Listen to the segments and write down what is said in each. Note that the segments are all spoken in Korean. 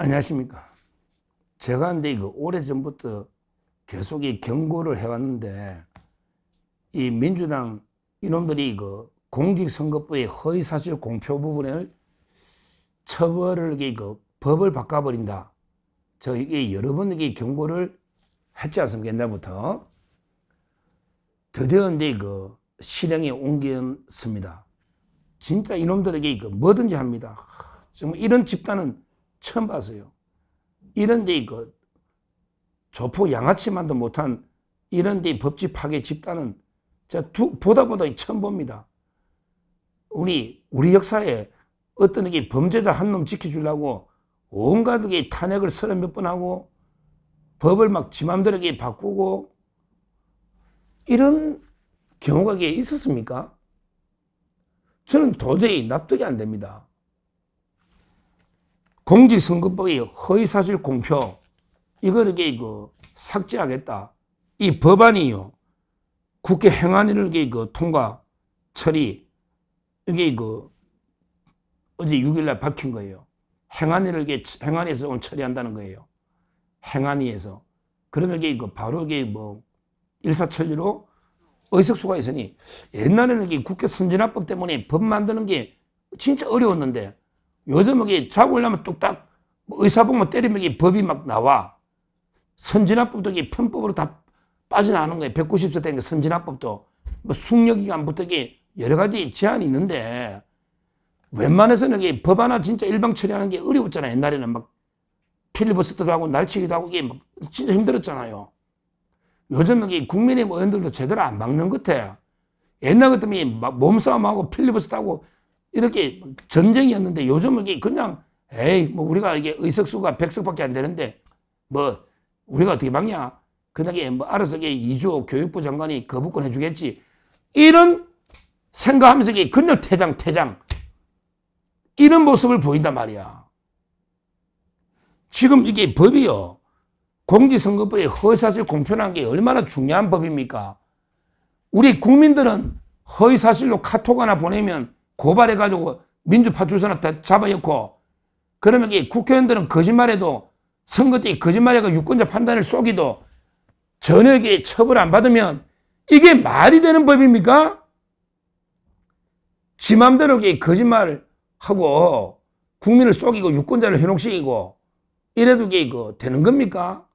안녕하십니까. 제가 근데 이거 오래전부터 계속 이 경고를 해왔는데, 이 민주당 이놈들이 이거 공직선거법의 허위사실 공표 부분을 처벌을 이거 법을 바꿔버린다. 저 이게 여러 번 이게 경고를 했지 않습니까? 옛날부터. 드디어 이제 이거 실행에 옮겼습니다. 진짜 이놈들에게 이거 뭐든지 합니다. 정말 이런 집단은 처음 봤어요. 이런 데 이거 조폭 양아치만도 못한 이런 데 법치 파괴 집단은 제가 보다 처음 봅니다. 우리 역사에 어떤 이게 범죄자 한 놈 지켜주려고 온갖 게 탄핵을 30몇 번 하고 법을 막 지 맘대로 바꾸고 이런 경우가 있었습니까? 저는 도저히 납득이 안 됩니다. 공직선거법의 허위사실 공표 이걸 이거 삭제하겠다. 이 법안이요. 국회 행안위를 통과 처리 이게 어제 6일날 밝힌 거예요. 행안위에서 오늘 처리한다는 거예요. 행안위에서. 그러면 바로 뭐 일사천리로 의석수가 있으니 옛날에는 국회 선진화법 때문에 법 만드는 게 진짜 어려웠는데 요즘은 잡으려면 뚝딱 의사봉만 때리면 법이 막 나와. 선진화법도 편법으로 다 빠져나가는 거예요. 190세 된 선진화법도 뭐 숙려기간부터 여러 가지 제한이 있는데 웬만해서는 법 하나 진짜 일방 처리하는 게 어려웠잖아요. 옛날에는 막 필리버스터도 하고 날치기도 하고 이게 막 진짜 힘들었잖아요. 요즘은 국민의힘 의원들도 제대로 안 막는 것 같아요. 옛날 같으면 막 몸싸움하고 필리버스터하고 이렇게 전쟁이었는데 요즘은 그냥 뭐 우리가 의석수가 100석밖에 안 되는데 뭐 우리가 어떻게 막냐? 그냥 뭐 알아서 이주호 교육부 장관이 거부권 해주겠지. 이런 생각하면서 그냥 퇴장 이런 모습을 보인단 말이야. 지금 이게 법이요. 공직선거법의 허위사실 공표라는 게 얼마나 중요한 법입니까? 우리 국민들은 허위사실로 카톡 하나 보내면 고발해가지고 민주파출소나 다 잡아놓고 그러면 국회의원들은 거짓말해도 선거 때 거짓말해가 유권자 판단을 쏘기도 전혀 처벌 안 받으면 이게 말이 되는 법입니까? 지 맘대로 거짓말을 하고 국민을 속이고 유권자를 현혹시키고 이래도 되는 겁니까?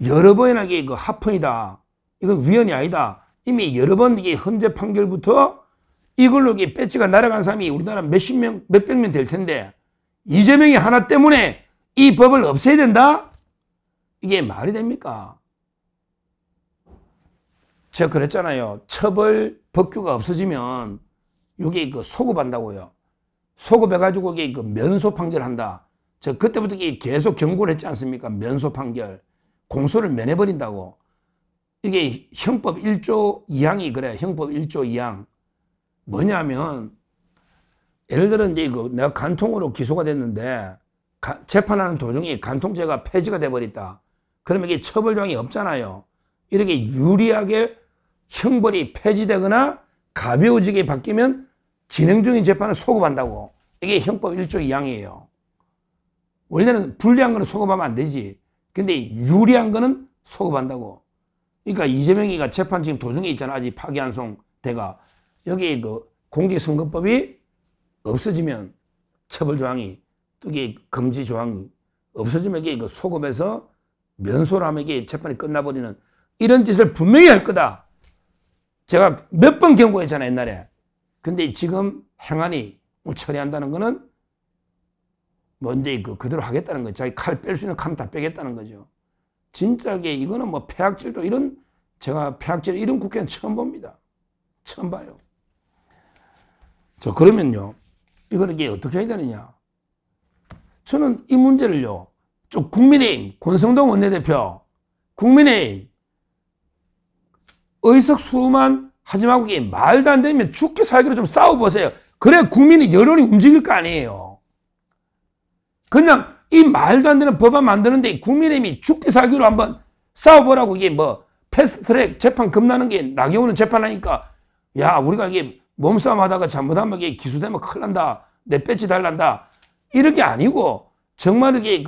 여러 번이나 합헌이다. 이건 위헌이 아니다. 이미 여러 번 헌재 판결부터 이걸로 배지가 날아간 사람이 우리나라 몇백 명 될 텐데 이재명이 하나 때문에 이 법을 없애야 된다? 이게 말이 됩니까? 제가 그랬잖아요. 처벌 법규가 없어지면 이게 소급한다고요. 소급해가지고 면소 판결한다. 저 그때부터 계속 경고를 했지 않습니까? 면소 판결. 공소를 면해버린다고. 이게 형법 1조 2항이 그래. 형법 1조 2항. 뭐냐면 예를 들어 내가 간통으로 기소가 됐는데 재판하는 도중에 간통죄가 폐지가 돼버렸다. 그러면 이게 처벌조항이 없잖아요. 이렇게 유리하게 형벌이 폐지되거나 가벼워지게 바뀌면 진행 중인 재판을 소급한다고. 이게 형법 1조 2항이에요. 원래는 불리한 거는 소급하면 안 되지. 근데 유리한 거는 소급한다고. 그러니까 이재명이가 재판 지금 도중에 있잖아. 아직 파기환송 대가. 여기 공직선거법이 없어지면 처벌조항이 또 금지 조항이 없어지면 이게 소급해서 면소를 하면 이게 재판이 끝나버리는 이런 짓을 분명히 할 거다. 제가 몇 번 경고했잖아요. 옛날에. 근데 지금 행안위 처리한다는 거는 뭔데 그대로 하겠다는 거죠. 자기 칼 뺄 수 있는 칼은 다 빼겠다는 거죠. 진짜게 이거는 뭐 폐악질도 제가 폐악질 이런 국회는 처음 봅니다. 처음 봐요. 그러면요. 이거는 어떻게 해야 되느냐. 저는 이 문제를요. 좀 국민의힘 권성동 원내대표 국민의힘 의석수만 하지 말고 말도 안 되면 죽기 살기로 좀 싸워보세요. 그래 국민의 여론이 움직일 거 아니에요. 그냥 이 말도 안 되는 법안 만드는데 국민의힘이 죽기 살기로 한번 싸워보라고. 이게 뭐 패스트트랙 재판 겁나는 게 나경원은 재판하니까 야 우리가 몸싸움 하다가 잘못하면 기소되면 큰일 난다. 내 배지 달란다. 이런 게 아니고 정말 이게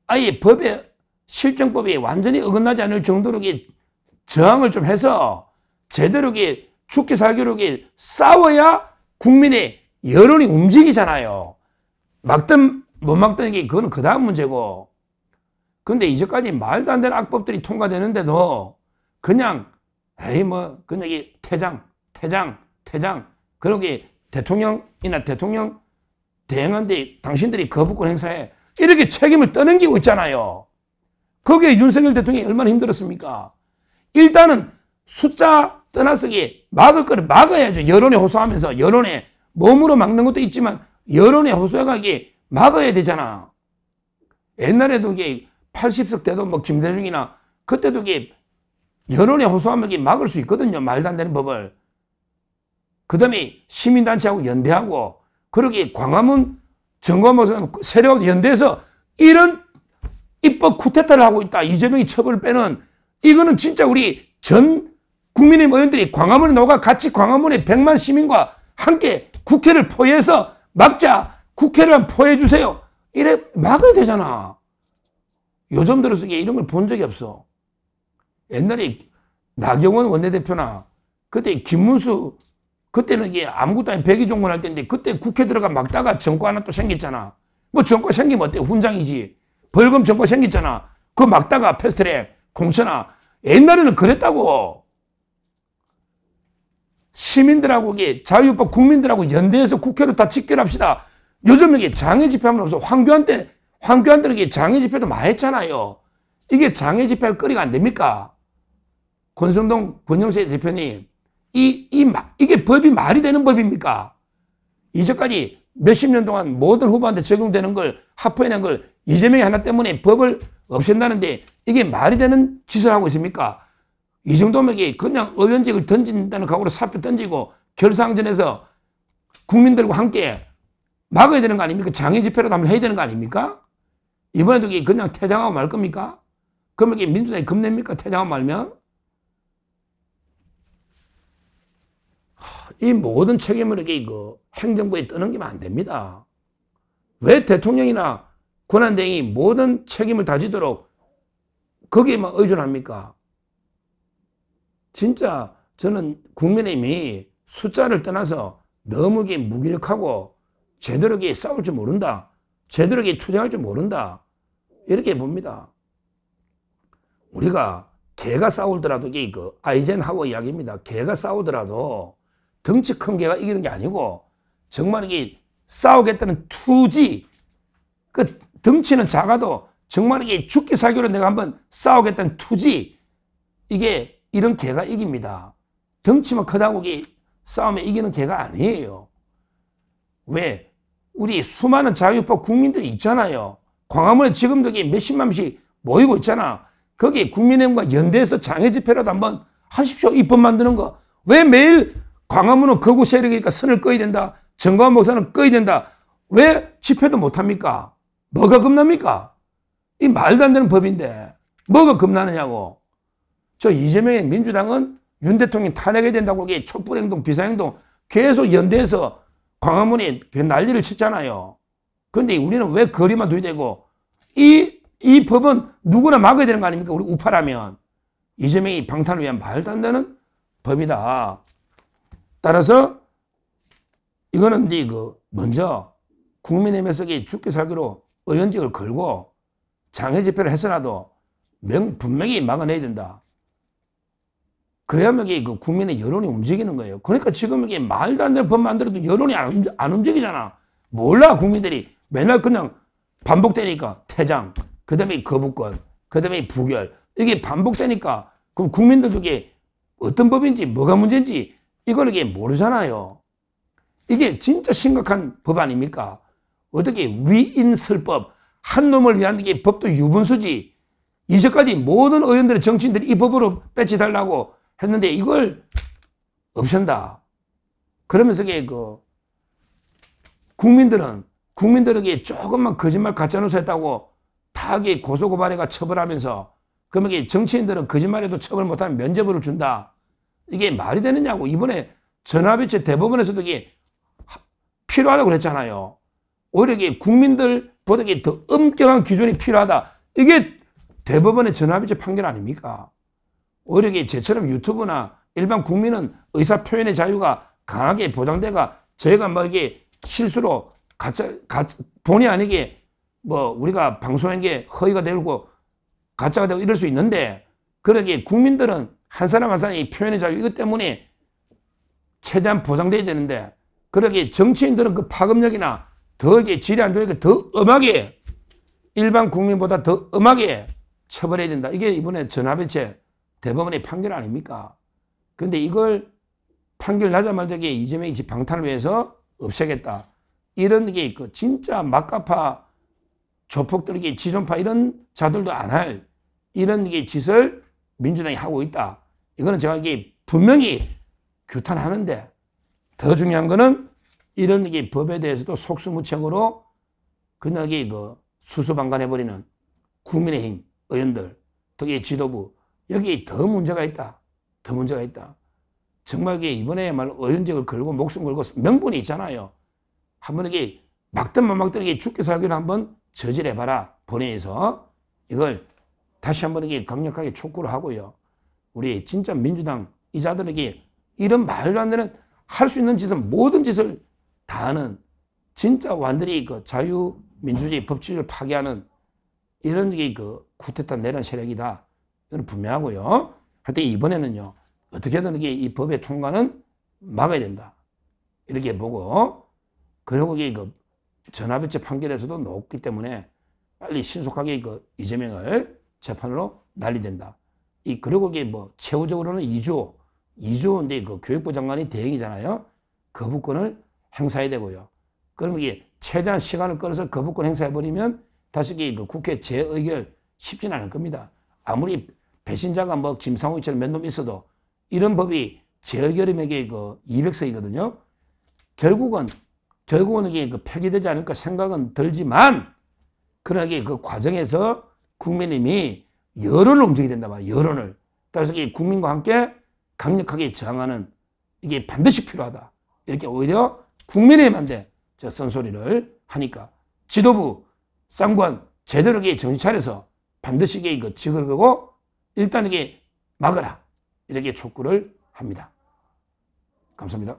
아예 법에 실정법이 완전히 어긋나지 않을 정도로 저항을 좀 해서 제대로 죽기 살기로 싸워야 국민의 여론이 움직이잖아요. 막든 못 막든 그거는 그 다음 문제고. 근데 이제까지 말도 안 되는 악법들이 통과되는데도 그냥 에이 뭐 그냥 퇴장 그러고 대통령이나 대통령 대행한테 당신들이 거부권 행사해 이렇게 책임을 떠넘기고 있잖아요. 거기에 윤석열 대통령이 얼마나 힘들었습니까? 일단은 숫자 떠나서 막을 거를 막아야죠. 여론에 호소하면서 여론에 몸으로 막는 것도 있지만 여론에 호소해가 막아야 되잖아. 옛날에도 80석 때도 뭐 김대중이나 그때도 여론에 호소하면 막을 수 있거든요. 말도 안 되는 법을. 그 다음에 시민단체하고 연대하고 그러게 광화문 점거하면서 세력하고 연대해서 이런 입법 쿠데타를 하고 있다. 이재명이 처벌을 빼는 이거는 진짜 우리 전 국민의힘 의원들이 광화문에 나가 같이 광화문에 100만 시민과 함께 국회를 포위해서 막자. 국회를 한번 포위해 주세요. 이래 막아야 되잖아. 요즘 들어서 이런 걸 본 적이 없어. 옛날에 나경원 원내대표나 그때 김문수 그때는 아무것도 아닌 백의종군 할 때인데 그때 국회 들어가 막다가 정권 하나 또 생겼잖아. 뭐 정권 생기면 어때? 훈장이지. 벌금 정권 생겼잖아. 그거 막다가 패스트트랙 공천화. 옛날에는 그랬다고. 시민들하고 자유법 국민들하고 연대해서 국회로 다 직결합시다. 요즘 장애 집회하면 없어. 황교안 때는 장애 집회도 많이 했잖아요. 이게 장애 집회할 거리가 안 됩니까? 권성동 권영세 대표님, 이게 법이 말이 되는 법입니까? 이제까지 몇십 년 동안 모든 후보한테 적용되는 걸 합포해낸 걸 이재명이 하나 때문에 법을 없앤다는데 이게 말이 되는 짓을 하고 있습니까? 이 정도면 그냥 의원직을 던진다는 각오로 사표 던지고 결사항전에서 국민들과 함께 막아야 되는 거 아닙니까? 장애 집회라도 한번 해야 되는 거 아닙니까? 이번에도 그냥 퇴장하고 말 겁니까? 그러면 민주당이 겁냅니까? 퇴장하고 말면? 이 모든 책임을 행정부에 떠넘기면 안 됩니다. 왜 대통령이나 권한대행이 모든 책임을 다지도록 거기에만 의존합니까? 진짜 저는 국민의힘이 숫자를 떠나서 너무 무기력하고 제대로 싸울 줄 모른다. 제대로 투쟁할 줄 모른다. 이렇게 봅니다. 우리가 개가 싸우더라도 아이젠하워 이야기입니다. 개가 싸우더라도 덩치 큰 개가 이기는 게 아니고 정말 싸우겠다는 투지 그 덩치는 작아도 정말 죽기 살기로 내가 한번 싸우겠다는 투지 이게 이런 개가 이깁니다. 덩치만 크다고 싸우면 이기는 개가 아니에요. 왜? 우리 수많은 자유법 국민들이 있잖아요. 광화문에 지금도 몇십만 명씩 모이고 있잖아. 거기 국민의힘과 연대해서 장애 집회라도 한번 하십시오. 입법 만드는 거. 왜 매일 광화문은 거구 세력이니까 선을 꺼야 된다. 정광훈 목사는 꺼야 된다. 왜 집회도 못합니까? 뭐가 겁납니까? 이 말도 안 되는 법인데 뭐가 겁나느냐고. 저 이재명의 민주당은 윤 대통령 탄핵해야 된다고 촛불행동 비상행동 계속 연대해서 광화문에 난리를 쳤잖아요. 그런데 우리는 왜 거리만 두야 되고 이 법은 누구나 막아야 되는 거 아닙니까? 우리 우파라면. 이재명이 방탄을 위한 말도 안 되는 법이다. 따라서 이거는 먼저 국민의힘에서 죽기 살기로 의원직을 걸고 장애 집회를 해서라도 분명히 막아내야 된다. 그래야만 국민의 여론이 움직이는 거예요. 그러니까 지금 말도 안 되는 법 만들어도 여론이 안 움직이잖아. 몰라 국민들이. 맨날 그냥 반복되니까 퇴장, 그 다음에 거부권, 그 다음에 부결. 이게 반복되니까 그럼 국민들도 어떤 법인지 뭐가 문제인지 이거는 모르잖아요. 이게 진짜 심각한 법 아닙니까? 어떻게 위인설법, 한 놈을 위한 법도 유분수지. 이제까지 모든 의원들의 정치인들이 이 법으로 배치달라고 했는데 이걸 없앤다. 그러면서 국민들에게 조금만 거짓말 가짜뉴스 했다고 다 고소고발해가 처벌하면서 그러면 정치인들은 거짓말해도 처벌 못하면 면죄부를 준다. 이게 말이 되느냐고. 이번에 전화배치 대법원에서도 이게 필요하다고 그랬잖아요. 오히려 국민들 보다 더 엄격한 기준이 필요하다. 이게 대법원의 전화비치 판결 아닙니까? 오히려 제처럼 유튜브나 일반 국민은 의사 표현의 자유가 강하게 보장돼가 저희가 뭐 이게 실수로 본의 아니게 뭐 우리가 방송한 게 허위가 되고 가짜가 되고 이럴 수 있는데, 그러기에 국민들은 한 사람 한 사람이 표현의 자유 이것 때문에 최대한 보장돼야 되는데, 그러기에 정치인들은 그 파급력이나 더 이게 질이 안 좋으니까 더 엄하게, 일반 국민보다 더 엄하게 처벌해야 된다. 이게 이번에 전화배치 대법원의 판결 아닙니까? 근데 이걸 판결 나자마자 이재명이 집 방탄을 위해서 없애겠다. 이런 게 있고, 진짜 막가파 조폭들, 지존파 이런 자들도 안 할 이런 짓을 민주당이 하고 있다. 이거는 제가 이게 분명히 규탄하는데, 더 중요한 거는 이런 법에 대해서도 속수무책으로 그냥 수수방관해버리는 국민의힘 의원들, 특히 지도부, 여기에 더 문제가 있다. 더 문제가 있다. 정말 이번에야말로 의원직을 걸고 목숨 걸고 명분이 있잖아요. 한번 막든 못 막든 죽게 살기를 한번 저질해봐라. 본회의에서 이걸 다시 한번 강력하게 촉구를 하고요. 우리 진짜 민주당 이자들에게 이런 말도 안 되는 할 수 있는 짓은 모든 짓을 다 하는, 진짜 완전히 자유민주주의 법치주의를 파괴하는 이런 쿠데타 내란 세력이다. 이건 분명하고요. 하여튼 이번에는요, 어떻게든 이 법의 통과는 막아야 된다. 이렇게 보고, 그리고 전화배치 판결에서도 높기 때문에 빨리 신속하게 이재명을 재판으로 날리된다. 그리고 최후적으로는 2조인데 교육부 장관이 대행이잖아요. 거부권을 행사해야 되고요. 그럼 최대한 시간을 끌어서 거부권 행사해버리면 다시 국회 재의결 쉽지는 않을 겁니다. 아무리 배신자가 김상우처럼 몇 놈 있어도 이런 법이 재의결이면 200석이거든요. 결국은 폐기되지 않을까 생각은 들지만, 그러나 그 과정에서 국민의힘이 여론을 움직이게 된다 말이야. 여론을. 따라서 국민과 함께 강력하게 저항하는 이게 반드시 필요하다. 이렇게 오히려 국민의힘한테 쓴소리를 하니까 지도부, 쌍관 제대로 정신 차려서 반드시 직을 걸고 일단 막아라. 이렇게 촉구를 합니다. 감사합니다.